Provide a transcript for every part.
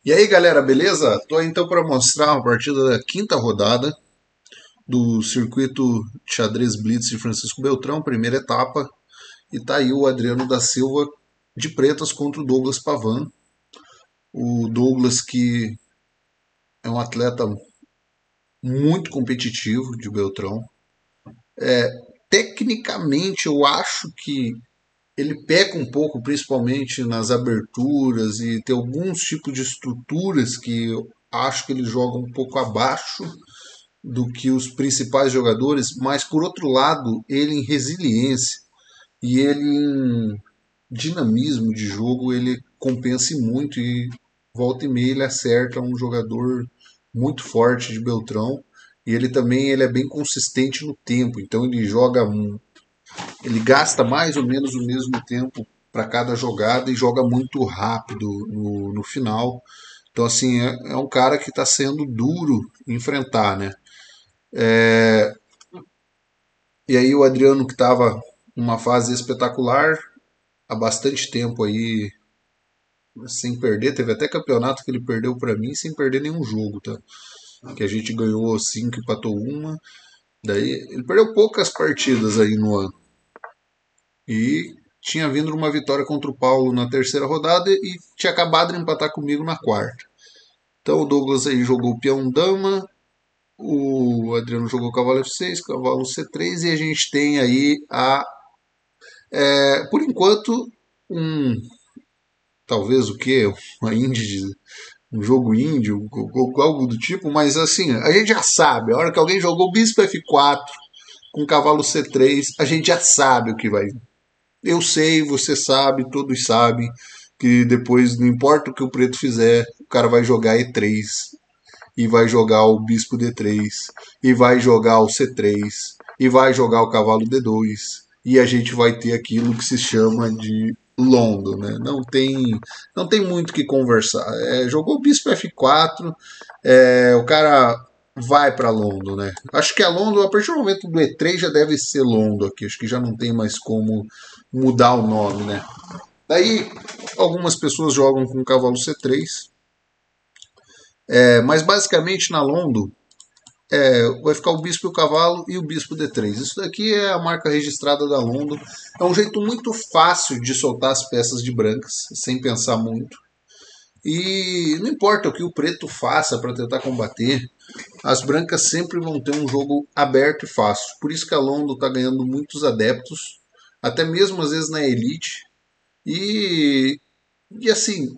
E aí, galera, beleza? Tô aí, então para mostrar uma partida da quinta rodada do circuito xadrez Blitz de Francisco Beltrão, primeira etapa. E tá aí o Adriano da Silva de pretas contra o Douglas Pavan. O Douglas que é um atleta muito competitivo de Beltrão. Tecnicamente, eu acho que ele peca um pouco, principalmente nas aberturas e tem alguns tipos de estruturas que eu acho que ele joga um pouco abaixo do que os principais jogadores, mas por outro lado, ele em resiliência e ele em dinamismo de jogo, ele compensa muito e volta e meia ele acerta um jogador muito forte de Beltrão. E ele é bem consistente no tempo, então ele gasta mais ou menos o mesmo tempo para cada jogada e joga muito rápido no final. Então, assim, é um cara que está sendo duro enfrentar, né? E aí o Adriano que estava numa fase espetacular há bastante tempo aí sem perder, teve até campeonato que ele perdeu para mim sem perder nenhum jogo, tá? Que a gente ganhou 5 e empatou uma. Daí ele perdeu poucas partidas aí no ano. E tinha vindo uma vitória contra o Paulo na terceira rodada e tinha acabado de empatar comigo na quarta. Então o Douglas aí jogou peão dama, o Adriano jogou cavalo F6, cavalo C3 e a gente tem aí por enquanto, um talvez o que? Uma indie, um jogo índio, algo do tipo, mas assim, a gente já sabe, a hora que alguém jogou bispo F4 com cavalo C3, a gente já sabe o que vai. Eu sei, você sabe, todos sabem que depois, não importa o que o preto fizer, o cara vai jogar E3 e vai jogar o bispo D3 e vai jogar o C3 e vai jogar o cavalo D2 e a gente vai ter aquilo que se chama de Londo, né? Não tem muito o que conversar. Jogou bispo F4, o cara vai para Londo, né? Acho que a Londo, a partir do momento do E3 já deve ser Londo aqui. Acho que já não tem mais como mudar o nome, né? Daí algumas pessoas jogam com o cavalo C3, mas basicamente na Londo vai ficar o bispo e o cavalo e o bispo D3. Isso daqui é a marca registrada da Londo. É um jeito muito fácil de soltar as peças de brancas, sem pensar muito. E não importa o que o preto faça para tentar combater, as brancas sempre vão ter um jogo aberto e fácil. Por isso que a Londo está ganhando muitos adeptos, até mesmo às vezes na Elite. E, e assim,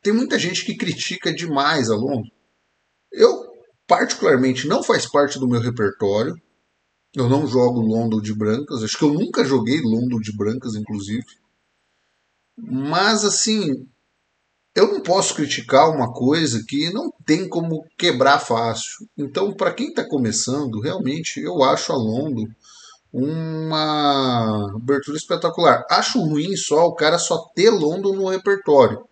tem muita gente que critica demais a Londo. Eu, particularmente, não faz parte do meu repertório. Eu não jogo Londo de brancas. Acho que eu nunca joguei Londo de brancas, inclusive. Mas, assim, eu não posso criticar uma coisa que não tem como quebrar fácil. Então, para quem está começando, realmente eu acho a Londo uma abertura espetacular. Acho ruim só o cara só ter Londo no repertório.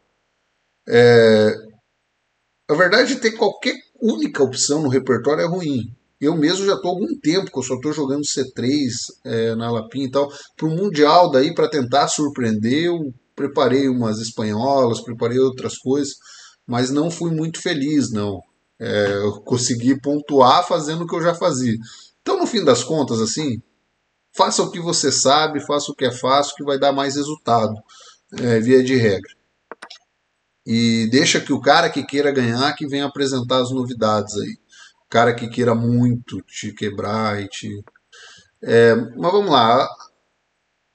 A verdade é ter qualquer única opção no repertório é ruim. Eu mesmo já estou há algum tempo que eu só estou jogando C3 na Lapinha e tal. Para o Mundial, daí para tentar surpreender, eu preparei umas espanholas, preparei outras coisas, mas não fui muito feliz, não. Eu consegui pontuar fazendo o que eu já fazia. Então, no fim das contas, assim, faça o que você sabe, faça o que é fácil, que vai dar mais resultado, via de regra. E deixa que o cara que queira ganhar que venha apresentar as novidades aí. O cara que queira muito te quebrar e te. Mas vamos lá.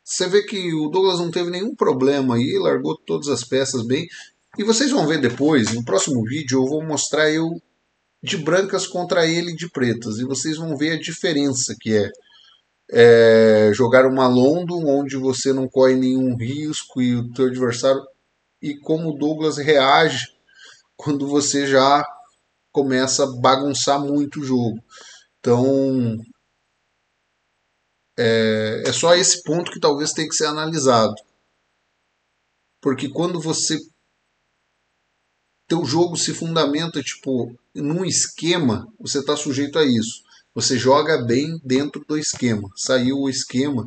Você vê que o Douglas não teve nenhum problema aí, largou todas as peças bem. E vocês vão ver depois, no próximo vídeo, eu vou mostrar eu de brancas contra ele de pretas. E vocês vão ver a diferença que jogar uma Londo, onde você não corre nenhum risco e o teu adversário. E como o Douglas reage quando você já começa a bagunçar muito o jogo. Então, é só esse ponto que talvez tenha que ser analisado. Porque quando você teu jogo se fundamenta tipo num esquema, você está sujeito a isso. Você joga bem dentro do esquema. Saiu o esquema,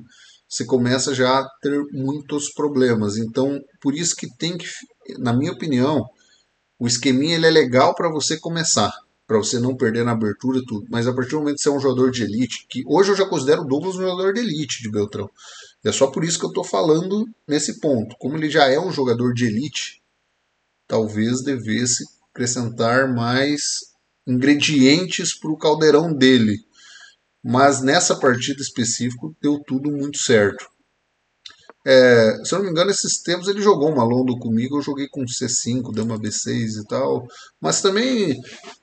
você começa já a ter muitos problemas. Então, por isso que tem que, na minha opinião, O esqueminha ele é legal para você começar, para você não perder na abertura e tudo. Mas a partir do momento que você é um jogador de elite, que hoje eu já considero o Douglas um jogador de elite de Beltrão. É só por isso que eu estou falando nesse ponto. Como ele já é um jogador de elite, talvez devesse acrescentar mais ingredientes para o caldeirão dele. Mas nessa partida específica deu tudo muito certo. Se eu não me engano, esses tempos ele jogou uma Londo comigo, eu joguei com C5, dama B6 e tal. Mas também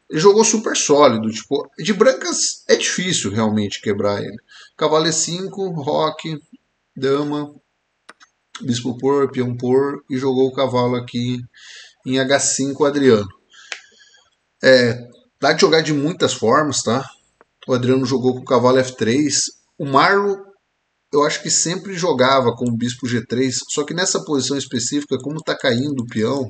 ele jogou super sólido. Tipo, de brancas é difícil realmente quebrar ele. Cavalo E5, roque, dama, bispo por, peão por e jogou o cavalo aqui em H5 Adriano. Dá de jogar de muitas formas, tá? O Adriano jogou com o cavalo F3. O Marlo eu acho que sempre jogava com o bispo G3, só que nessa posição específica, como está caindo o peão,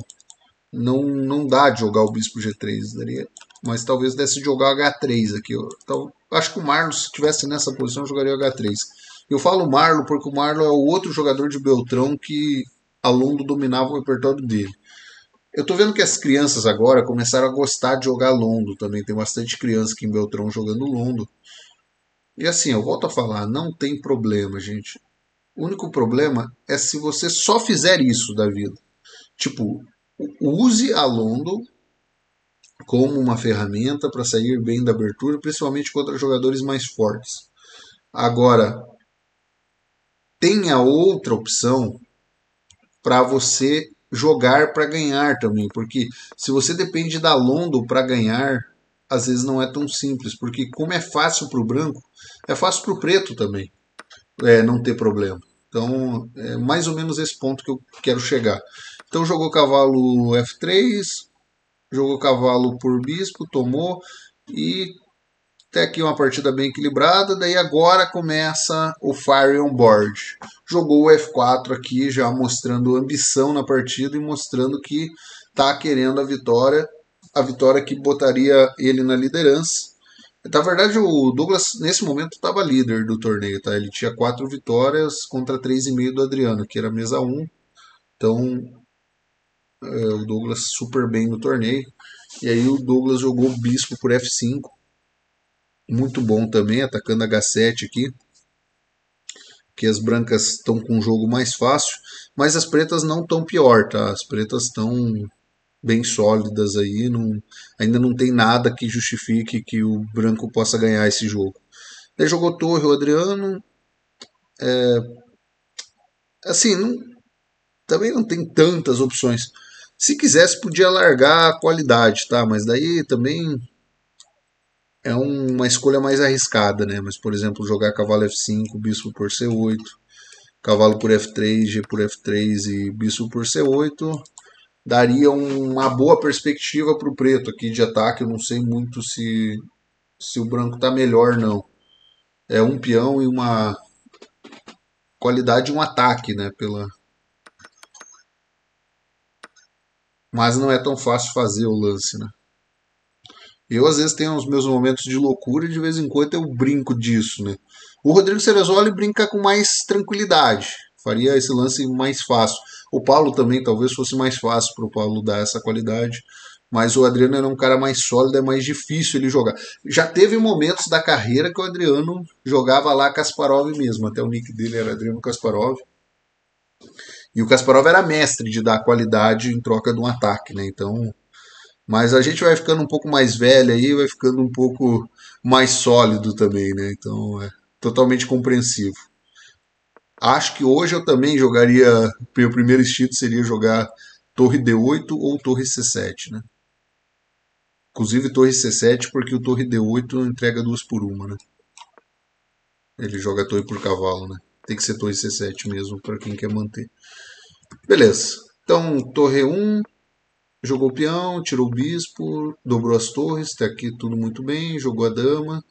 não dá de jogar o bispo G3, daria, mas talvez desse de jogar o H3 aqui. Então, acho que o Marlo, se estivesse nessa posição, jogaria o H3. Eu falo Marlo porque o Marlo é o outro jogador de Beltrão que a Londo dominava o repertório dele. Eu tô vendo que as crianças agora começaram a gostar de jogar Londo também. Tem bastante criança aqui em Beltrão jogando Londo. E assim, eu volto a falar, não tem problema, gente. O único problema é se você só fizer isso da vida. Tipo, use a Londo como uma ferramenta para sair bem da abertura, principalmente contra jogadores mais fortes. Agora, tenha outra opção para você jogar para ganhar também, porque se você depende da Londo para ganhar, às vezes não é tão simples, porque como é fácil para o branco, é fácil para o preto também, não ter problema. Então, é mais ou menos esse ponto que eu quero chegar. Então, jogou cavalo F3, jogou cavalo por bispo, tomou, e até aqui uma partida bem equilibrada. Daí agora começa o Fire on Board. Jogou o F4 aqui, já mostrando ambição na partida e mostrando que está querendo a vitória que botaria ele na liderança. Na verdade, o Douglas, nesse momento, estava líder do torneio, tá? Ele tinha 4 vitórias contra 3,5 do Adriano, que era mesa 1. Então, o Douglas super bem no torneio. E aí o Douglas jogou bispo por F5. Muito bom também, atacando H7 aqui. Que as brancas estão com um jogo mais fácil. Mas as pretas não estão pior, tá? As pretas estão bem sólidas aí. Ainda não tem nada que justifique que o branco possa ganhar esse jogo. Ele jogou torre o Adriano. Assim, também não tem tantas opções. Se quisesse, podia largar a qualidade, tá? Mas daí também é uma escolha mais arriscada, né? Mas, por exemplo, jogar cavalo F5, bispo por C8, cavalo por F3, G por F3 e bispo por C8, daria uma boa perspectiva para o preto aqui de ataque. Eu não sei muito se o branco está melhor, não. É um peão e uma qualidade e um ataque, né? Mas não é tão fácil fazer o lance, né? Eu, às vezes, tenho os meus momentos de loucura e de vez em quando eu brinco disso, né? O Rodrigo Ceresoli brinca com mais tranquilidade, faria esse lance mais fácil. O Paulo também talvez fosse mais fácil para o Paulo dar essa qualidade, mas o Adriano era um cara mais sólido, é mais difícil ele jogar. Já teve momentos da carreira que o Adriano jogava lá Kasparov mesmo, até o nick dele era Adriano Kasparov. E o Kasparov era mestre de dar qualidade em troca de um ataque, né? Então, mas a gente vai ficando um pouco mais velho aí, vai ficando um pouco mais sólido também, né? Então é totalmente compreensivo. Acho que hoje eu também jogaria. Meu primeiro instinto seria jogar torre D8 ou torre C7, né? Inclusive torre C7, porque o torre D8 entrega duas por uma, né? Ele joga torre por cavalo, né? Tem que ser torre C7 mesmo, para quem quer manter. Beleza. Então, torre 1, jogou o peão, tirou o bispo, dobrou as torres, até aqui tudo muito bem, jogou a dama.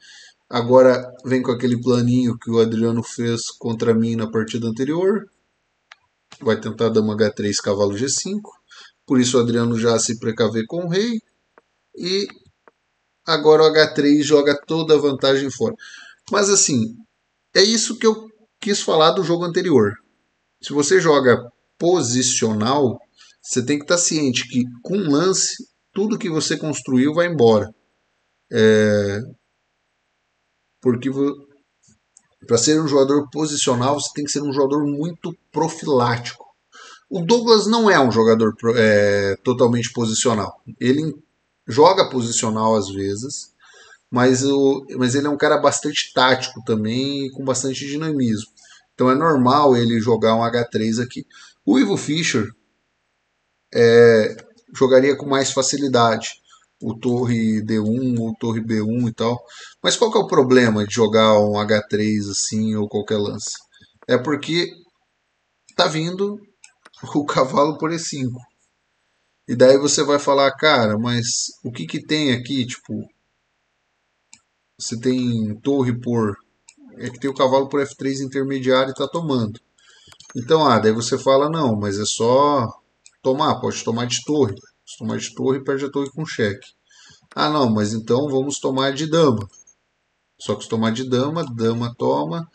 Agora vem com aquele planinho que o Adriano fez contra mim na partida anterior. Vai tentar dama H3, cavalo G5. Por isso o Adriano já se precaver com o rei. E agora o H3 joga toda a vantagem fora. Mas assim, é isso que eu quis falar do jogo anterior. Se você joga posicional, Você tem que estar ciente que com um lance, tudo que você construiu vai embora. Porque para ser um jogador posicional, você tem que ser um jogador muito profilático. O Douglas não é um jogador totalmente posicional. Ele joga posicional às vezes, mas ele é um cara bastante tático também e com bastante dinamismo. Então é normal ele jogar um H3 aqui. O Ivo Fischer jogaria com mais facilidade o torre D1 ou torre B1 e tal. Mas qual que é o problema de jogar um H3 assim ou qualquer lance? É porque tá vindo o cavalo por E5. E daí você vai falar, cara, mas o que que tem aqui? Tipo, você tem torre por. É que tem o cavalo por F3 intermediário e tá tomando. Então, daí você fala, não, mas é só tomar, pode tomar de torre. Se tomar de torre, perde a torre com cheque. Ah, não, mas então vamos tomar de dama. Só que se tomar de dama, dama toma,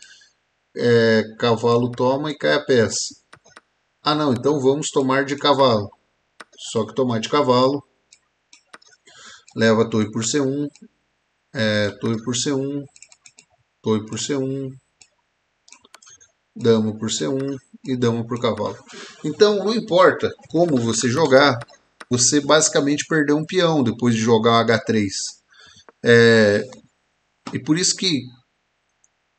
cavalo toma e cai a peça. Ah, não, então vamos tomar de cavalo. Só que tomar de cavalo leva a torre por C1, torre por C1, torre por C1, dama por C1 e dama por cavalo. Então, não importa como você jogar, você basicamente perdeu um peão depois de jogar o H3. E por isso que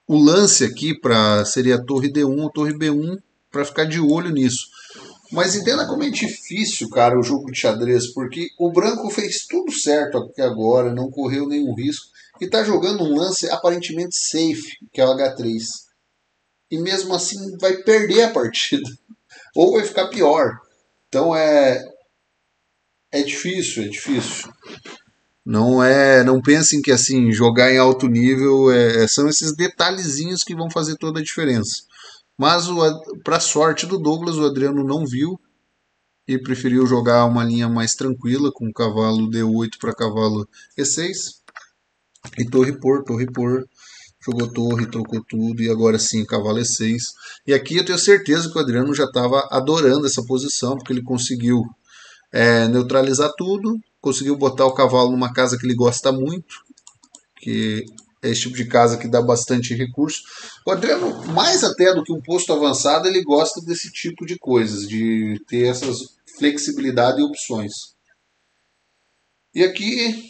o lance aqui seria a torre D1 ou torre B1 para ficar de olho nisso. Mas entenda como é difícil, cara, o jogo de xadrez, porque o branco fez tudo certo até agora, não correu nenhum risco, e está jogando um lance aparentemente safe, que é o H3. E mesmo assim vai perder a partida, ou vai ficar pior. Então é difícil, é difícil. Não pensem que assim jogar em alto nível são esses detalhezinhos que vão fazer toda a diferença. Mas para sorte do Douglas, o Adriano não viu e preferiu jogar uma linha mais tranquila com cavalo D8 para cavalo E6 e torre por, jogou torre, trocou tudo e agora sim cavalo E6. E aqui eu tenho certeza que o Adriano já estava adorando essa posição porque ele conseguiu neutralizar tudo, conseguiu botar o cavalo numa casa que ele gosta muito, que é esse tipo de casa que dá bastante recurso. O Adriano, mais até do que um posto avançado, ele gosta desse tipo de coisas, de ter essas flexibilidade e opções. E aqui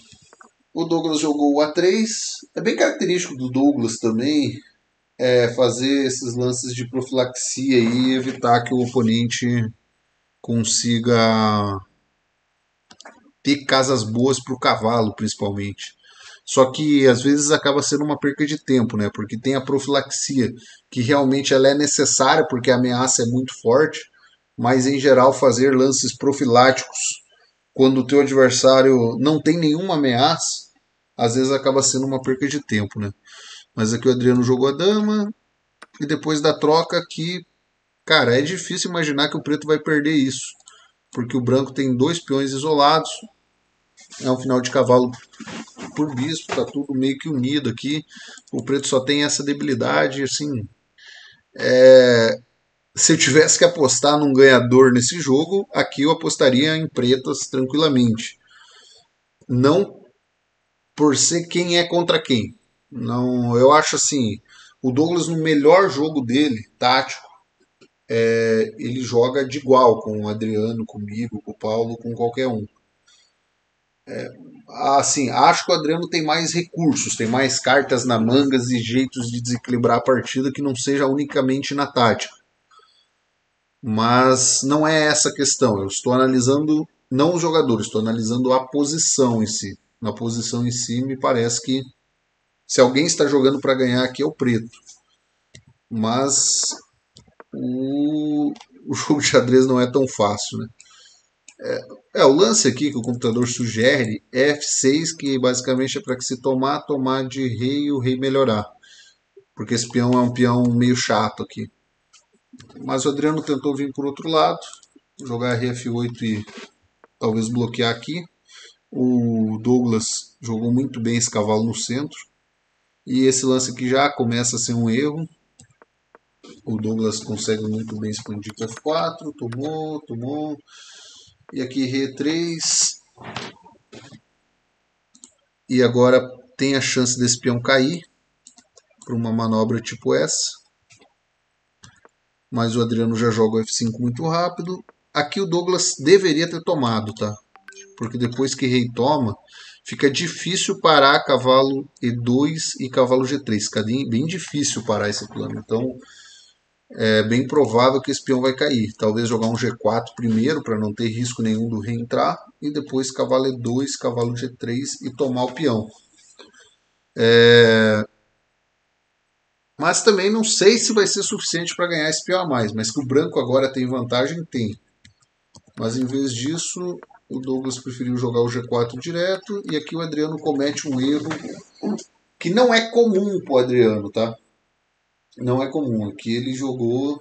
o Douglas jogou o A3. É bem característico do Douglas também fazer esses lances de profilaxia e evitar que o oponente consiga ter casas boas para o cavalo, principalmente. Só que às vezes acaba sendo uma perca de tempo, né? Porque tem a profilaxia, que realmente ela é necessária porque a ameaça é muito forte, mas em geral fazer lances profiláticos quando o teu adversário não tem nenhuma ameaça, às vezes acaba sendo uma perca de tempo, né? Mas aqui o Adriano jogou a dama e depois da troca aqui, cara, é difícil imaginar que o preto vai perder isso, porque o branco tem dois peões isolados, é um final de cavalo por bispo, tá tudo meio que unido aqui. O preto só tem essa debilidade, assim. Se eu tivesse que apostar num ganhador nesse jogo, aqui eu apostaria em pretas tranquilamente. Não por ser quem é contra quem. Não, eu acho assim, o Douglas no melhor jogo dele, tático, ele joga de igual com o Adriano, comigo, com o Paulo, com qualquer um. Assim, acho que o Adriano tem mais recursos, tem mais cartas na mangas e jeitos de desequilibrar a partida que não seja unicamente na tática. Mas não é essa a questão. Eu estou analisando não os jogadores, estou analisando a posição em si. Na posição em si, me parece que se alguém está jogando para ganhar aqui é o preto. Mas o jogo de xadrez não é tão fácil, né? O lance aqui que o computador sugere é F6, que basicamente é para que se tomar de rei e o rei melhorar. Porque esse peão é um peão meio chato aqui. Mas o Adriano tentou vir por outro lado, jogar RF8 e talvez bloquear aqui. O Douglas jogou muito bem esse cavalo no centro. E esse lance aqui já começa a ser um erro. O Douglas consegue muito bem expandir para F4, tomou. E aqui Re3. E agora tem a chance desse peão cair para uma manobra tipo essa. Mas o Adriano já joga o F5 muito rápido. Aqui o Douglas deveria ter tomado, tá? Porque depois que rei toma, fica difícil parar cavalo E2 e cavalo G3. Fica bem difícil parar esse plano. Então é bem provável que esse peão vai cair. Talvez jogar um G4 primeiro para não ter risco nenhum do rei entrar. E depois cavalo E2, cavalo G3 e tomar o peão. Mas também não sei se vai ser suficiente para ganhar esse peão a mais. Mas que o branco agora tem vantagem, tem. Mas em vez disso, o Douglas preferiu jogar o G4 direto. E aqui o Adriano comete um erro que não é comum pro Adriano, tá? Não é comum. Aqui ele jogou.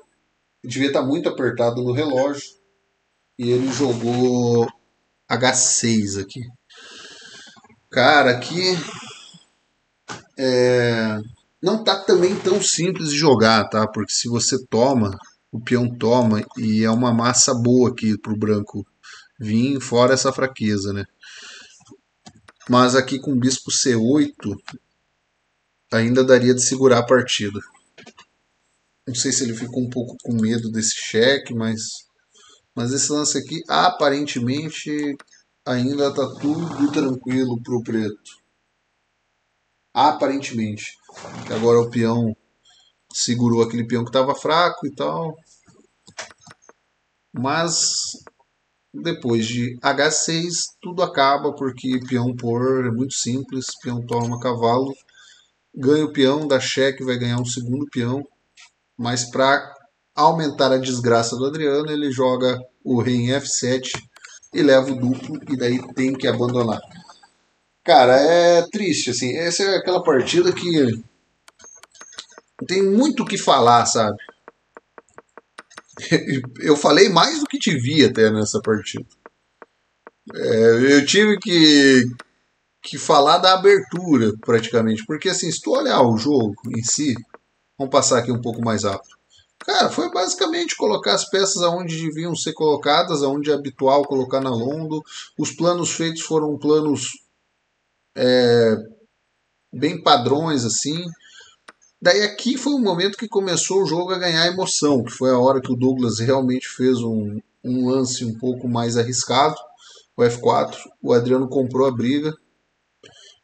Devia estar muito apertado no relógio. E ele jogou H6 aqui. Cara, aqui não tá também tão simples de jogar, tá? Porque se você toma, o peão toma e é uma massa boa aqui pro branco vir, fora essa fraqueza, né? Mas aqui com o bispo C8 ainda daria de segurar a partida. Não sei se ele ficou um pouco com medo desse cheque, mas esse lance aqui aparentemente ainda tá tudo tranquilo pro preto. Aparentemente. Que agora o peão segurou aquele peão que estava fraco e tal. Mas depois de H6 tudo acaba porque peão por é muito simples, peão toma cavalo, ganha o peão, dá cheque, vai ganhar um segundo peão, mas para aumentar a desgraça do Adriano, ele joga o rei em F7 e leva o duplo e daí tem que abandonar. Cara, é triste, assim, essa é aquela partida que tem muito o que falar, sabe? Eu falei mais do que devia até nessa partida. Eu tive que falar da abertura, praticamente. Porque, assim, se tu olhar o jogo em si, vamos passar aqui um pouco mais rápido. Cara, foi basicamente colocar as peças aonde deviam ser colocadas, aonde é habitual colocar na Londo. Os planos feitos foram planos bem padrões, assim. Daí aqui foi um momento que começou o jogo a ganhar emoção, que foi a hora que o Douglas realmente fez um lance um pouco mais arriscado, o F4. O Adriano comprou a briga.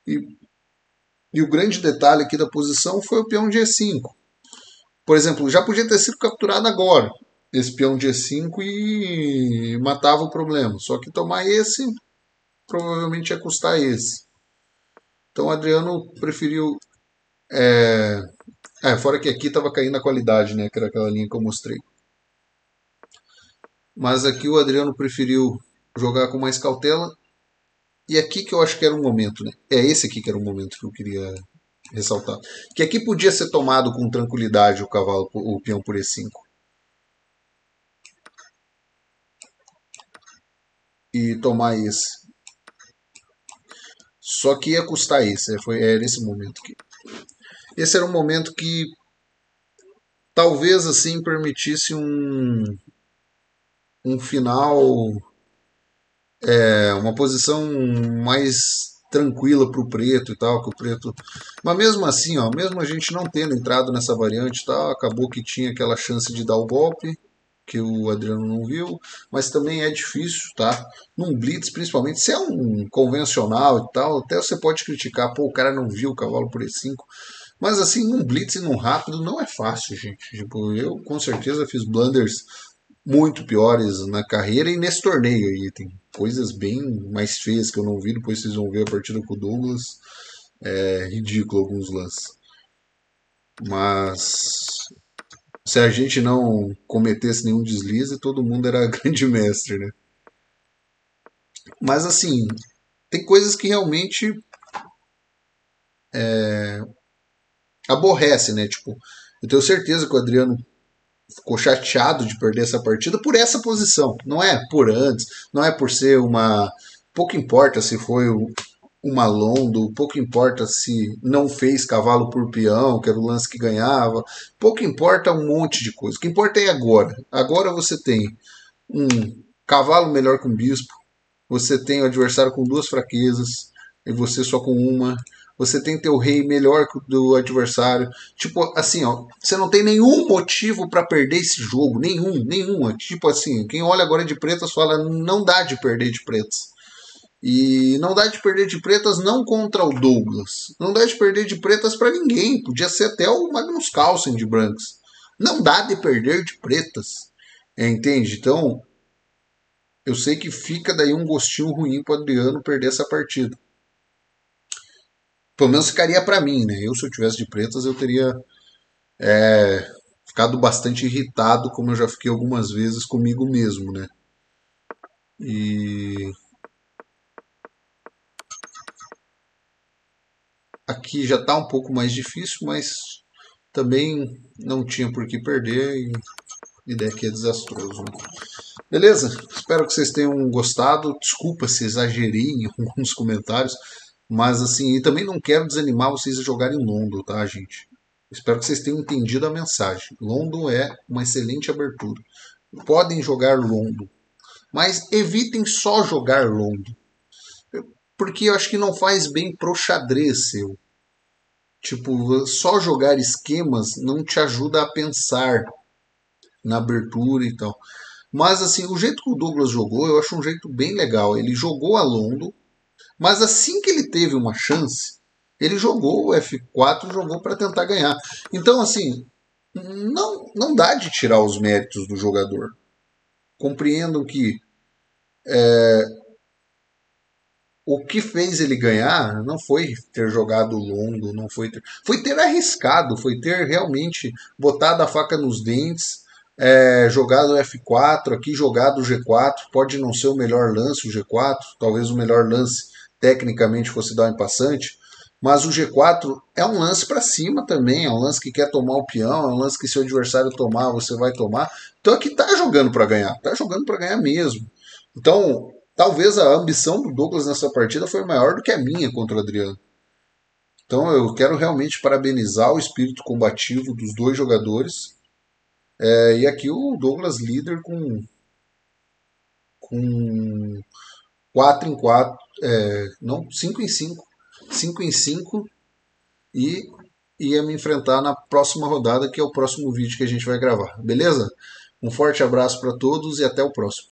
E, e o grande detalhe aqui da posição foi o peão de E5. Por exemplo, já podia ter sido capturado agora esse peão de E5 e matava o problema. Só que tomar esse provavelmente ia custar esse. Então o Adriano preferiu. Fora que aqui estava caindo a qualidade, né? Que era aquela linha que eu mostrei. Mas aqui o Adriano preferiu jogar com mais cautela. E aqui que eu acho que era um momento, né? É esse aqui que era um momento que eu queria ressaltar. Que aqui podia ser tomado com tranquilidade o cavalo, o peão por E5. E tomar esse. Só que ia custar esse. Era esse momento aqui. Esse era um momento que talvez assim permitisse um final, uma posição mais tranquila para o preto e tal, que o preto. Mas mesmo assim, ó, mesmo a gente não tendo entrado nessa variante, tá, acabou que tinha aquela chance de dar o golpe que o Adriano não viu, mas também é difícil, tá? Num blitz, principalmente, se é um convencional e tal, até você pode criticar, pô, o cara não viu o cavalo por E5. Mas assim, num blitz e num rápido não é fácil, gente. Tipo, eu com certeza fiz blunders muito piores na carreira e nesse torneio aí. Tem coisas bem mais feias que eu não vi, depois vocês vão ver a partida com o Douglas. É ridículo alguns lances. Mas se a gente não cometesse nenhum deslize, todo mundo era grande mestre, né? Mas assim, tem coisas que realmente aborrecem, né? Tipo, eu tenho certeza que o Adriano ficou chateado de perder essa partida por essa posição. Não é por antes, não é por ser uma. Pouco importa se foi uma londo, pouco importa se não fez cavalo por peão, que era o lance que ganhava, pouco importa um monte de coisa. O que importa é agora. Agora você tem um cavalo melhor que um bispo, você tem o adversário com duas fraquezas e você só com uma. Você tem teu rei melhor que o do adversário. Tipo assim, ó, você não tem nenhum motivo para perder esse jogo, nenhum. Tipo assim, quem olha agora de pretas fala não dá de perder de pretas. E não dá de perder de pretas não contra o Douglas. Não dá de perder de pretas para ninguém. Podia ser até o Magnus Carlsen de brancas. Não dá de perder de pretas. Entende? Então, eu sei que fica daí um gostinho ruim pro Adriano perder essa partida. Pelo menos ficaria para mim, né? Eu, se eu tivesse de pretas, eu teria ficado bastante irritado, como eu já fiquei algumas vezes comigo mesmo, né? E aqui já tá um pouco mais difícil, mas também não tinha por que perder e ideia aqui é desastroso. Né? Beleza? Espero que vocês tenham gostado. Desculpa se exagerei em alguns comentários, mas assim, e também não quero desanimar vocês a jogarem London, tá, gente? Espero que vocês tenham entendido a mensagem. London é uma excelente abertura. Podem jogar London, mas evitem só jogar London, porque eu acho que não faz bem pro xadrez seu. Tipo, só jogar esquemas não te ajuda a pensar na abertura e tal. Mas assim, o jeito que o Douglas jogou, eu acho um jeito bem legal. Ele jogou a Londo, mas assim que ele teve uma chance, ele jogou o F4, jogou para tentar ganhar. Então, assim, não dá de tirar os méritos do jogador. Compreendam que o que fez ele ganhar não foi ter jogado longo, não foi ter arriscado, foi ter realmente botado a faca nos dentes, jogado o F4, aqui jogado o G4, pode não ser o melhor lance o G4, talvez o melhor lance tecnicamente fosse dar um passante, mas o G4 é um lance para cima também, é um lance que quer tomar o peão, é um lance que se o adversário tomar, você vai tomar. Então aqui tá jogando para ganhar, tá jogando para ganhar mesmo. Então, talvez a ambição do Douglas nessa partida foi maior do que a minha contra o Adriano. Então eu quero realmente parabenizar o espírito combativo dos dois jogadores. E aqui o Douglas líder com 4 em 4, não, 5 em 5, 5 em 5 e ia me enfrentar na próxima rodada, que é o próximo vídeo que a gente vai gravar. Beleza? Um forte abraço para todos e até o próximo.